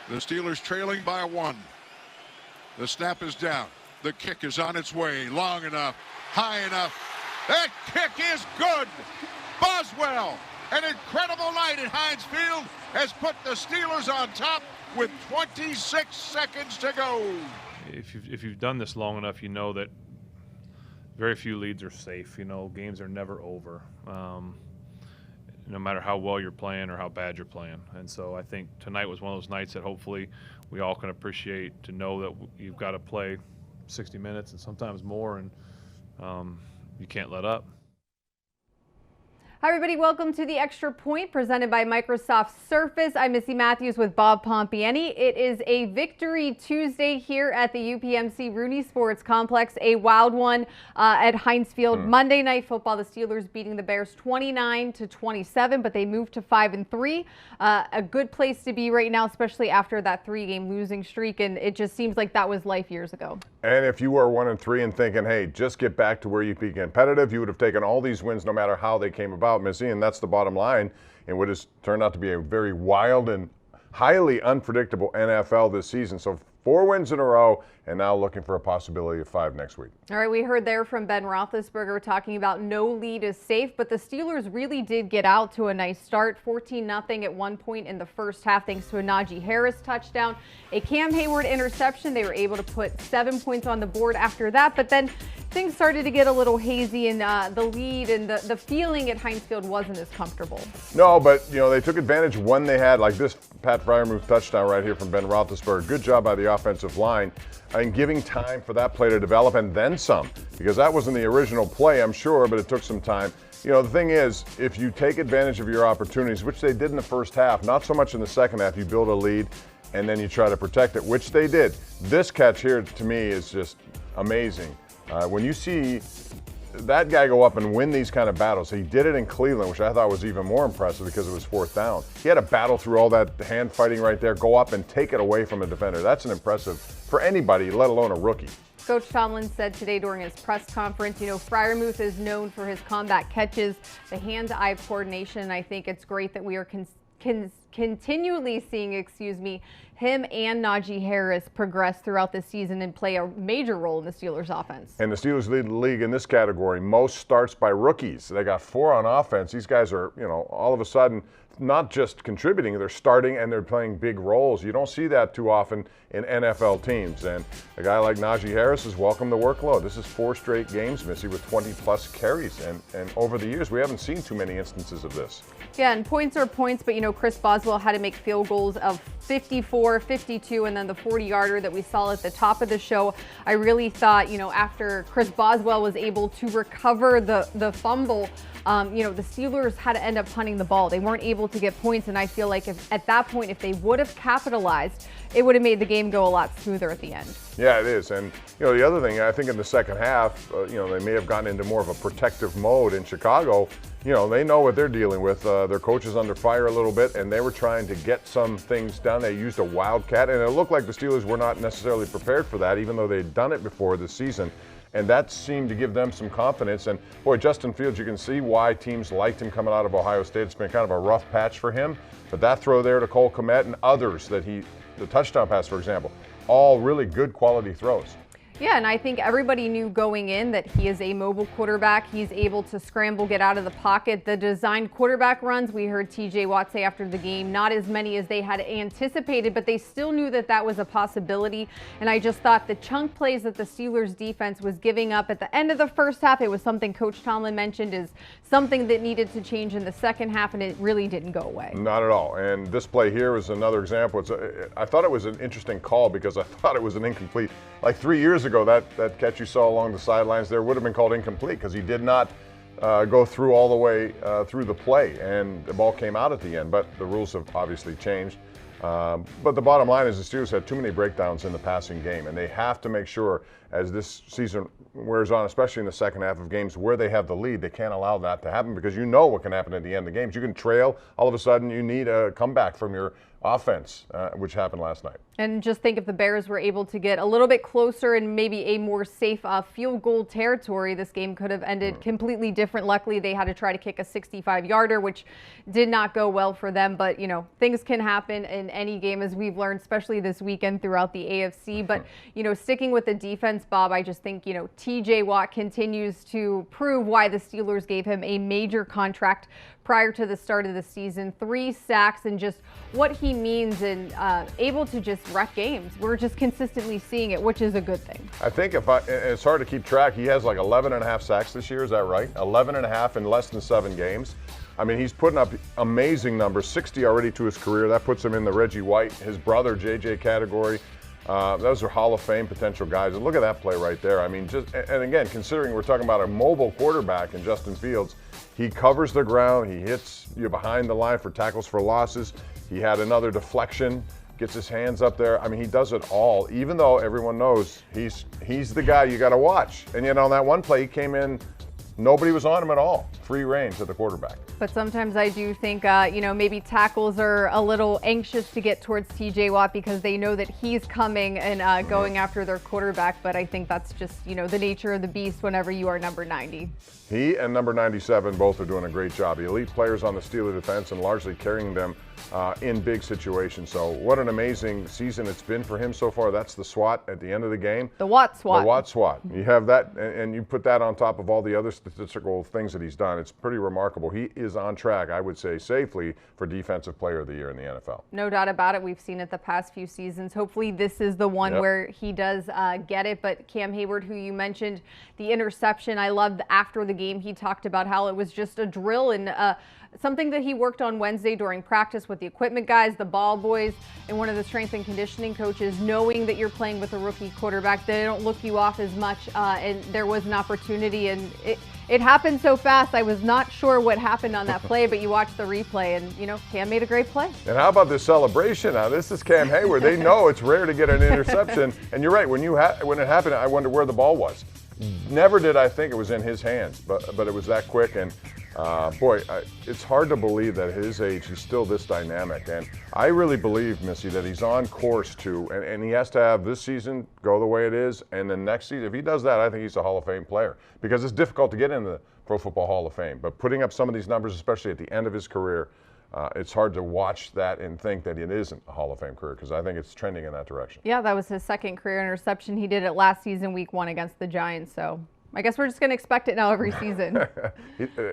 The Steelers trailing by 1. The snap is down. The kick is on its way. Long enough, high enough. That kick is good. Boswell, an incredible night at Heinz Field, has put the Steelers on top with 26 seconds to go. If you've done this long enough, you know that very few leads are safe. You know, games are never over, no matter how well you're playing or how bad you're playing. And so I think tonight was one of those nights that hopefully we all can appreciate, to know that you've got to play 60 minutes and sometimes more, and you can't let up. Hi everybody, welcome to the Extra Point presented by Microsoft Surface. I'm Missi Matthews with Bob Pompeani. It is a Victory Tuesday here at the UPMC Rooney Sports Complex, a wild one at Heinz Field. Monday Night Football, the Steelers beating the Bears 29-27, but they moved to 5-3. A good place to be right now, especially after that 3-game losing streak, and it just seems like that was life years ago. And if you were 1-3 and thinking, hey, just get back to where you'd be competitive, you would have taken all these wins no matter how they came about, Missi, and that's the bottom line in what has turned out to be a very wild and highly unpredictable NFL this season. So 4 wins in a row, and now looking for a possibility of 5 next week. All right, we heard there from Ben Roethlisberger talking about no lead is safe, but the Steelers really did get out to a nice start, 14-0 at one point in the first half, thanks to a Najee Harris touchdown, a Cam Hayward interception. They were able to put 7 points on the board after that, but then things started to get a little hazy, and the lead and the feeling at Heinz Field wasn't as comfortable. No, but you know, they took advantage when they had, like this Pat Freiermuth touchdown right here from Ben Roethlisberger. Good job by the offensive line and giving time for that play to develop, and then some, because that wasn't the original play, I'm sure, but it took some time. You know, the thing is, if you take advantage of your opportunities, which they did in the first half, not so much in the second half, you build a lead and then you try to protect it, which they did. This catch here, to me, is just amazing. When you see that guy go up and win these kind of battles, he did it in Cleveland, which I thought was even more impressive because it was 4th down. He had to battle through all that hand fighting right there, go up and take it away from a defender. That's an impressive for anybody, let alone a rookie. Coach Tomlin said today during his press conference, you know, Freiermuth is known for his combat catches, the hand-eye coordination, and I think it's great that we are continually seeing, him and Najee Harris progress throughout the season and play a major role in the Steelers offense. And the Steelers lead the league in this category. Most starts by rookies. They got 4 on offense. These guys are, you know, all of a sudden not just contributing, they're starting and they're playing big roles. You don't see that too often in NFL teams. And a guy like Najee Harris has welcomed the workload. This is 4 straight games, Missi, with 20-plus carries. And over the years, we haven't seen too many instances of this. Yeah, and points are points, but, you know, Chris Boswell had to make field goals of 54, 52, and then the 40-yarder that we saw at the top of the show. I really thought, you know, after Chris Boswell was able to recover the fumble, you know, the Steelers had to end up punting the ball. They weren't able to get points, and I feel like at that point, if they would have capitalized, it would have made the game go a lot smoother at the end. Yeah, it is. And, you know, the other thing, I think in the second half, you know, they may have gotten into more of a protective mode in Chicago. You know, they know what they're dealing with. Their coach is under fire a little bit, and they were trying to get some things done. They used a wildcat, and it looked like the Steelers were not necessarily prepared for that, even though they'd done it before this season. And that seemed to give them some confidence. And, boy, Justin Fields, you can see why teams liked him coming out of Ohio State. It's been kind of a rough patch for him. But that throw there to Cole Kmet and others that the touchdown pass, for example, all really good quality throws. Yeah, and I think everybody knew going in that he is a mobile quarterback. He's able to scramble, get out of the pocket. The designed quarterback runs, we heard TJ Watt say after the game, not as many as they had anticipated, but they still knew that that was a possibility. And I just thought the chunk plays that the Steelers defense was giving up at the end of the first half, it was something Coach Tomlin mentioned is something that needed to change in the second half, and it really didn't go away. Not at all. And this play here was another example. I thought it was an interesting call because I thought it was an incomplete. Like 3 years ago, that catch you saw along the sidelines there would have been called incomplete because he did not go through all the way through the play, and the ball came out at the end. But the rules have obviously changed. But the bottom line is the Steelers had too many breakdowns in the passing game, and they have to make sure as this season wears on, especially in the second half of games where they have the lead, they can't allow that to happen because you know what can happen at the end of the games. You can trail, all of a sudden you need a comeback from your offense, which happened last night. And just think if the Bears were able to get a little bit closer and maybe a more safe field goal territory, this game could have ended completely different. Luckily, they had to try to kick a 65-yarder, which did not go well for them. But, you know, things can happen in any game, as we've learned, especially this weekend throughout the AFC. But, you know, sticking with the defense, Bob, I just think, you know, TJ Watt continues to prove why the Steelers gave him a major contract prior to the start of the season. 3 sacks, and just what he means, and able to just wreck games. We're just consistently seeing it, which is a good thing. I think it's hard to keep track. He has like 11.5 sacks this year. Is that right? 11.5 in less than 7 games. I mean, he's putting up amazing numbers, 60 already to his career. That puts him in the Reggie White, his brother, JJ category. Those are Hall of Fame potential guys. And look at that play right there. I mean, and again, considering we're talking about a mobile quarterback in Justin Fields, he covers the ground. He hits you behind the line for tackles for losses. He had another deflection, gets his hands up there. I mean, he does it all, even though everyone knows he's the guy you got to watch. And yet on that one play, he came in, nobody was on him at all. Free reign to the quarterback. But sometimes I do think, you know, maybe tackles are a little anxious to get towards TJ Watt because they know that he's coming and going after their quarterback. But I think that's just, you know, the nature of the beast whenever you are number 90. He and number 97 both are doing a great job. Elite players on the Steelers defense and largely carrying them in big situations. So what an amazing season it's been for him so far. That's the SWAT at the end of the game. The Watt SWAT. The Watt SWAT. You have that, and you put that on top of all the other statistical things that he's done. It's pretty remarkable. He is on track, I would say, safely for Defensive Player of the Year in the NFL. No doubt about it. We've seen it the past few seasons. Hopefully this is the one where he does get it. But Cam Hayward, who you mentioned, the interception, I loved after the game he talked about how it was just a drill and something that he worked on Wednesday during practice with the equipment guys, the ball boys, and one of the strength and conditioning coaches, knowing that you're playing with a rookie quarterback, they don't look you off as much, and there was an opportunity, and it happened so fast. I was not sure what happened on that play, but you watch the replay, and, you know, Cam made a great play. And how about this celebration? Now, this is Cam Hayward. They know it's rare to get an interception, and you're right. When it happened, I wondered where the ball was. Never did I think it was in his hands, but it was that quick. And boy, it's hard to believe that at his age he's still this dynamic. And I really believe, Missi, that he's on course to, and he has to have this season go the way it is, and then next season, if he does that, I think he's a Hall of Fame player, because it's difficult to get in the Pro Football Hall of Fame. But putting up some of these numbers, especially at the end of his career, it's hard to watch that and think that it isn't a Hall of Fame career, because I think it's trending in that direction. Yeah, that was his second career interception. He did it last season, week 1 against the Giants. So I guess we're just going to expect it now every season.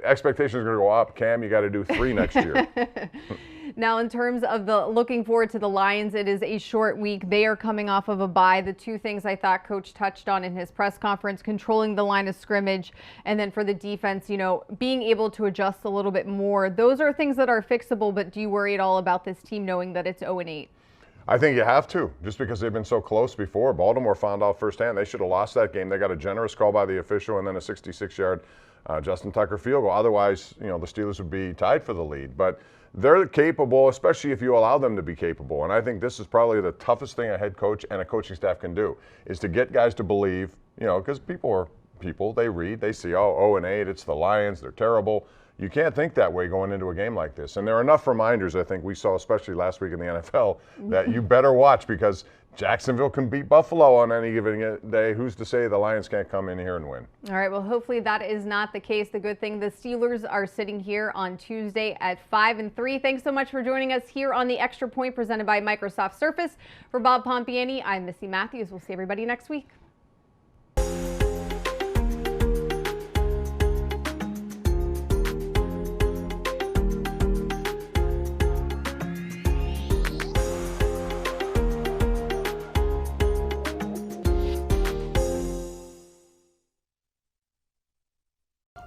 Expectations are going to go up. Cam, you got to do 3 next year. Now, in terms of the looking forward to the Lions, it is a short week. They are coming off of a bye. The 2 things I thought Coach touched on in his press conference, controlling the line of scrimmage, and then for the defense, you know, being able to adjust a little bit more. Those are things that are fixable, but do you worry at all about this team knowing that it's 0-8? I think you have to, just because they've been so close before. Baltimore found out firsthand they should have lost that game. They got a generous call by the official and then a 66-yard Justin Tucker field goal. Otherwise, you know, the Steelers would be tied for the lead. But they're capable, especially if you allow them to be capable. And I think this is probably the toughest thing a head coach and a coaching staff can do, is to get guys to believe, you know, because people are people. They read, they see, oh, 0-8, it's the Lions, they're terrible. You can't think that way going into a game like this. And there are enough reminders, I think we saw, especially last week in the NFL, that you better watch, because Jacksonville can beat Buffalo on any given day. Who's to say the Lions can't come in here and win? All right, well, hopefully that is not the case. The good thing, the Steelers are sitting here on Tuesday at 5-3. Thanks so much for joining us here on the Extra Point presented by Microsoft Surface. For Bob Pompeani, I'm Missi Matthews. We'll see everybody next week.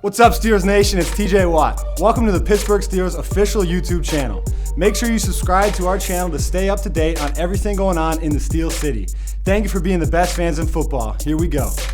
What's up, Steelers Nation? It's TJ Watt. Welcome to the Pittsburgh Steelers official YouTube channel. Make sure you subscribe to our channel to stay up to date on everything going on in the Steel City. Thank you for being the best fans in football. Here we go.